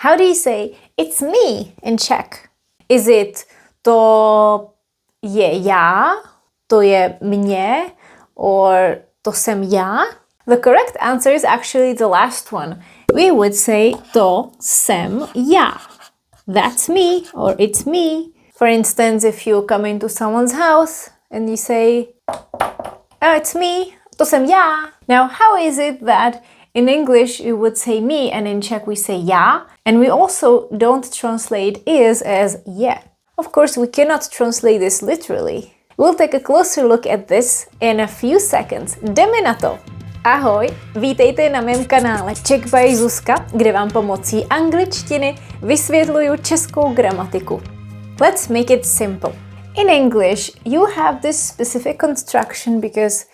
How do you say it's me in Czech? Is it to je já, to je mě, or to jsem já? The correct answer is actually the last one. We would say to jsem já. That's me or it's me. For instance, if you come into someone's house and you say, oh, it's me, to jsem já. Now, how is it that in English you would say me and in Czech we say já, and we also don't translate is as je? Of course, we cannot translate this literally. We'll take a closer look at this in a few seconds. Jdeme na to! Ahoj, vítejte na mém kanále Czech by Zuzka, kde vám pomocí angličtiny vysvětluju českou gramatiku. Let's make it simple. In English, you have this specific construction because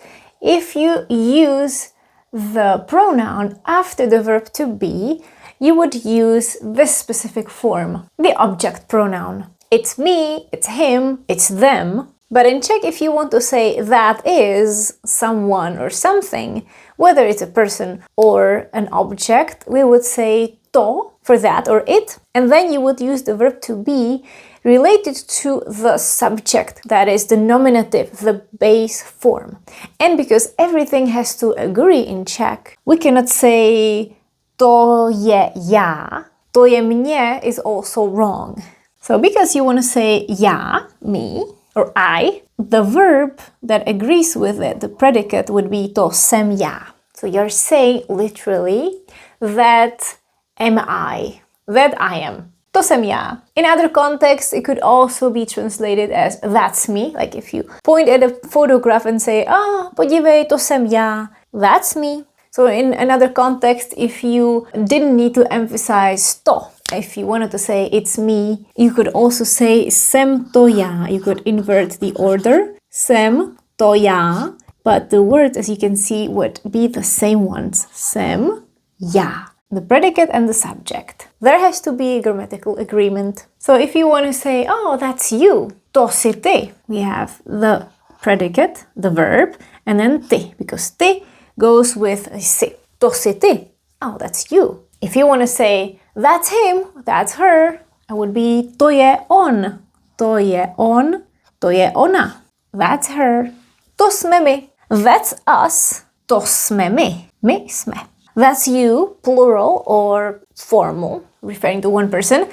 if you use the pronoun after the verb to be, you would use this specific form, the object pronoun. It's me, it's him, it's them. But in Czech, if you want to say that is someone or something, whether it's a person or an object, we would say to for that or it, and then you would use the verb to be related to the subject, that is the nominative, the base form. And because everything has to agree in Czech, we cannot say to je já, to je mě is also wrong. So because you want to say já, me, or I, the verb that agrees with it, the predicate, would be to jsem já. So you're saying literally that am I, that I am. To jsem já. In other contexts, it could also be translated as that's me. Like if you point at a photograph and say, podívej, to jsem já, that's me. So in another context, if you didn't need to emphasize to, if you wanted to say it's me, you could also say jsem to já. You could invert the order. Jsem to já. But the words, as you can see, would be the same ones. Jsem já. The predicate and the subject. There has to be a grammatical agreement. So if you want to say, oh, that's you, to si ty, we have the predicate, the verb, and then ty, because ty goes with si. To si ty, oh, that's you. If you want to say, that's him, that's her, it would be to je on. To je on, to je ona. That's her. To jsme my. That's us. To jsme my. My jsme. That's you, plural or formal, referring to one person.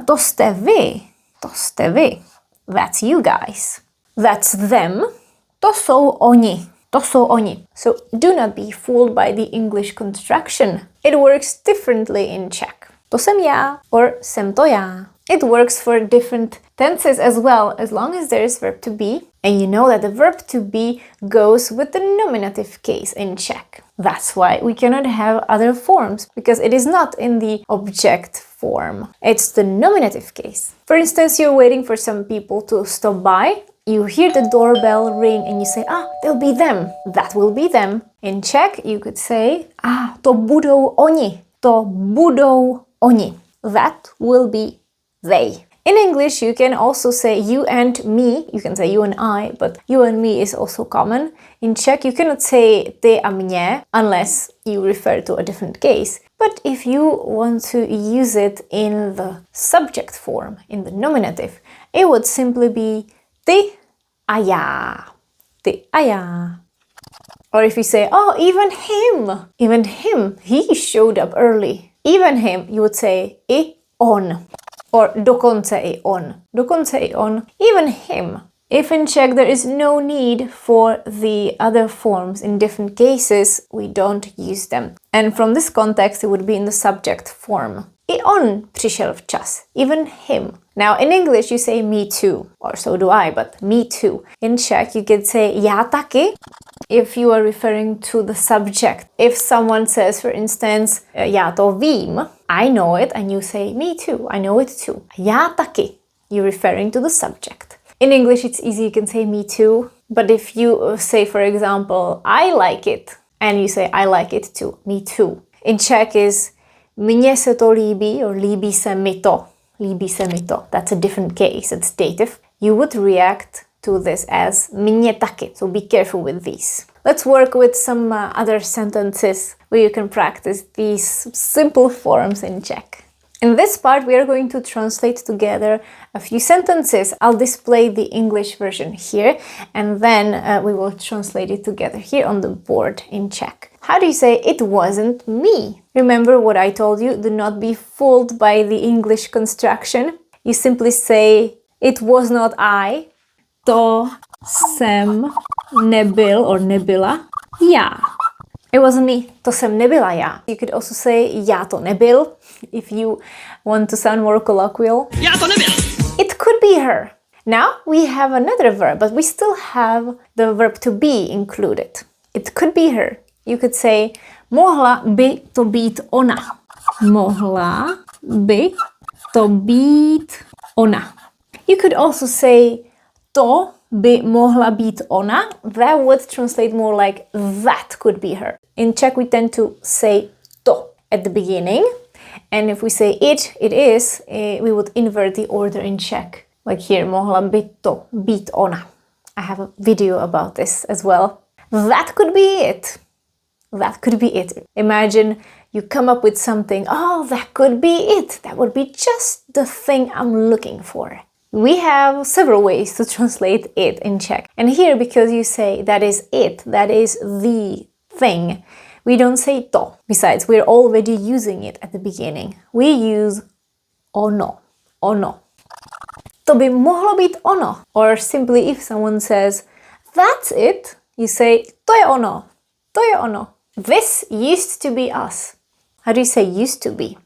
To jste vy. To jste vy. That's you guys. That's them. To jsou oni. To jsou oni. So do not be fooled by the English construction. It works differently in Czech. To jsem já or jsem to já. It works for different tenses as well, as long as there is verb to be. And you know that the verb to be goes with the nominative case in Czech. That's why we cannot have other forms, because it is not in the object form. It's the nominative case. For instance, you're waiting for some people to stop by. You hear the doorbell ring and you say, they'll be them. That will be them. In Czech, you could say, to budou oni. To budou oni. That will be they. In English, you can also say you and me. You can say you and I, but you and me is also common. In Czech, you cannot say ty a mě unless you refer to a different case. But if you want to use it in the subject form, in the nominative, it would simply be ty a já. Ty a já. Or if you say, even him, he showed up early. Even him, you would say I on. Or dokonce I on. Dokonce I on. Even him. If in Czech there is no need for the other forms in different cases, we don't use them. And from this context, it would be in the subject form. I on přišel včas. Even him. Now in English you say me too, or so do I, but me too. In Czech you could say já taky if you are referring to the subject. If someone says, for instance, já to vím, I know it, and you say me too, I know it too. Já taky, you're referring to the subject. In English it's easy, you can say me too, but if you say, for example, I like it, and you say I like it too, me too. In Czech is mně se to líbí, or líbí se mi to. Líbí se mi to. That's a different case, it's dative. You would react to this as mně taky, so be careful with these. Let's work with some other sentences where you can practice these simple forms in Czech. In this part, we are going to translate together a few sentences. I'll display the English version here, and then we will translate it together here on the board in Czech. How do you say, it wasn't me? Remember what I told you, do not be fooled by the English construction. You simply say, it was not I. To jsem nebyl or nebyla já. It wasn't me. To jsem nebyla já. You could also say já to nebyl if you want to sound more colloquial. Já to nebyl. It could be her. Now we have another verb, but we still have the verb to be included. It could be her. You could say mohla by to být ona. Mohla by to být ona. You could also say to by mohla být ona. That would translate more like that could be her. In Czech we tend to say to at the beginning. And if we say it is, we would invert the order in Czech. Like here, mohla by to být ona. I have a video about this as well. That could be it. That could be it. Imagine you come up with something, oh, that could be it. That would be just the thing I'm looking for. We have several ways to translate it in Czech. And here, because you say that is it, that is the thing, we don't say to. Besides, we're already using it at the beginning. We use ono. Ono. To by mohlo být ono. Or simply if someone says, that's it, you say, to je ono. To je ono. This used to be us. How do you say used to be?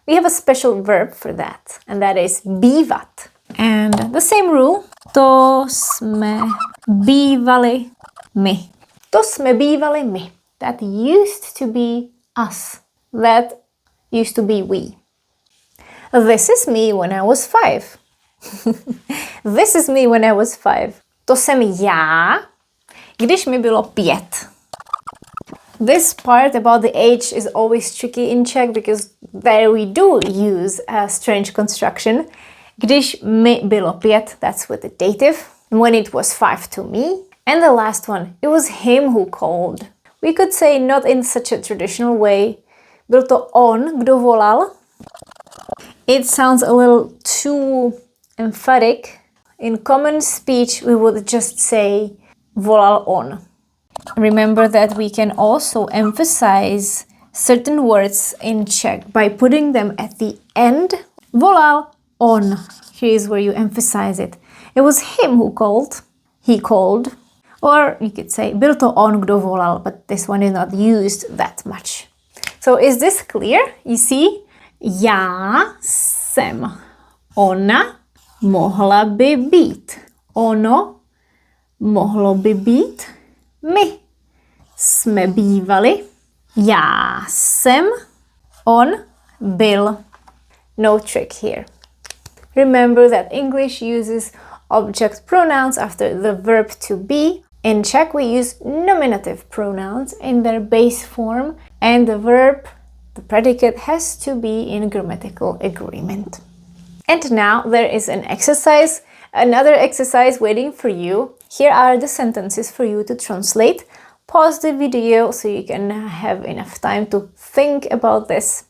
We have a special verb for that, and that is bývat. And the same rule. To jsme bývali my. To jsme bývali my. That used to be us. That used to be we. This is me when I was 5. This is me when I was 5. To jsem já, když mi bylo 5. This part about the age is always tricky in Czech because there we do use a strange construction. Když mi bylo 5, that's with the dative. When it was 5 to me. And the last one, it was him who called. We could say not in such a traditional way. Byl to on, kdo volal. It sounds a little too emphatic. In common speech, we would just say volal on. Remember that we can also emphasize certain words in Czech by putting them at the end. Volal on. Here is where you emphasize it. It was him who called. He called. Or you could say byl to on, kdo volal, but this one is not used that much. So is this clear? You see? Já jsem. Ona mohla by být. Ono mohlo by být. My jsme bývali. Já jsem. On byl. No trick here. Remember that English uses object pronouns after the verb to be. In Czech we use nominative pronouns in their base form, and the verb, the predicate, has to be in grammatical agreement. And now there is an exercise, another exercise waiting for you. Here are the sentences for you to translate. Pause the video so you can have enough time to think about this.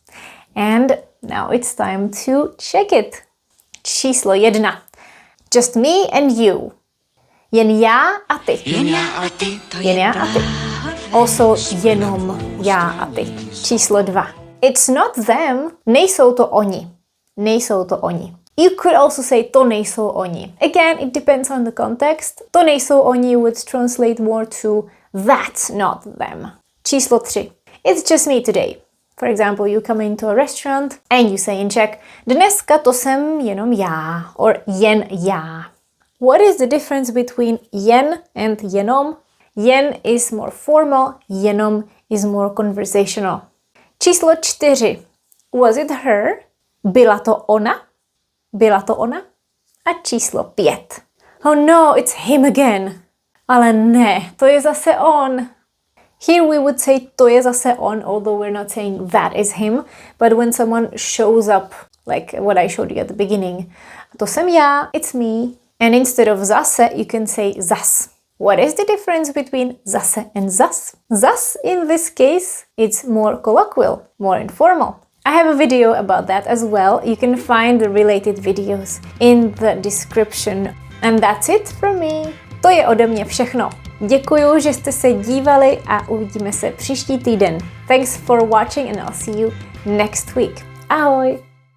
And now it's time to check it. Číslo 1. Just me and you. Jen já a ty. Jen já a ty. Jen já a ty. Also jenom já a ty. Číslo 2. It's not them. Nejsou to oni. Nejsou to oni. You could also say to nejsou oni. Again, it depends on the context. To nejsou oni would translate more to that's not them. Číslo 3. It's just me today. For example, you come into a restaurant and you say in Czech, dneska to jsem jenom já, or jen já. What is the difference between jen and jenom? Jen is more formal, jenom is more conversational. Číslo 4. Was it her? Byla to ona? Byla to ona? A číslo 5. Oh no, it's him again. Ale ne, to je zase on. Here we would say to je zase on, although we're not saying that is him. But when someone shows up, like what I showed you at the beginning, to jsem já, it's me. And instead of zase, you can say zas. What is the difference between zase and zas? Zas, in this case, it's more colloquial, more informal. I have a video about that as well. You can find the related videos in the description. And that's it from me. To je ode mě všechno. Děkuju, že jste se dívali a uvidíme se příští týden. Thanks for watching and I'll see you next week. Ahoj!